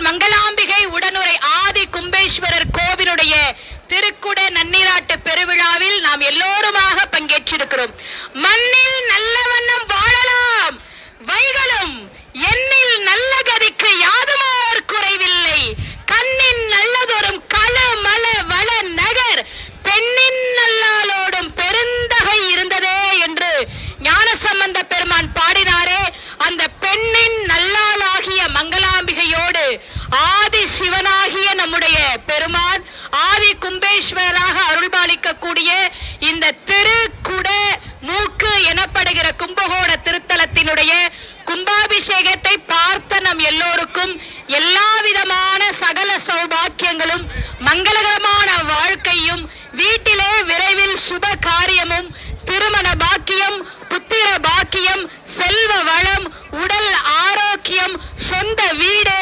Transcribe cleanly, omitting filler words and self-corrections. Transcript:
மங்களாம்பிகை உடனுரை ஆதி கும்பேஸ்வரர் கோவிலுடைய திருக்குட நன்னீராட்டு பெருவிழாவில் நாம் எல்லோருமாக பங்கேற்றிருக்கிறோம். மண்ணில் நல்ல வண்ணம் வாழலாம் வைகளும், எண்ணில் நல்ல கதிக்கு யாதுமோர் குறைவில்லை, கண்ணின் நல்லதொரும் கள மல வள நகர், பெண்ணின் நல்லாளோடும் பெருந்தகை இருந்ததே என்று ஞானசம்பந்த பெருமான் பாடினாரே. அந்த பெண்ணின் நல்லாளாகிய மங்களாம்பிகையோடு ஆதி சிவனாகிய நம்முடைய பெருமான் ஆதி கும்பேஸ்வரராக அருள்பாலிக்கக்கூடிய இந்த திருக்குட மூக்கு எனப்படுகிற கும்பகோண திருத்தலத்தினுடைய கும்பாபிஷேகத்தை பார்த்த நம் எல்லோருக்கும் எல்லா விதமான சகல சௌபாக்கியங்களும் மங்களகரமான வாழ்க்கையும், வீட்டிலே விரைவில் சுப காரியமும், திருமண பாக்கியம், புத்திர பாக்கியம், செல்வ வளம், உடல் ஆரோக்கியம், சொந்த வீடு,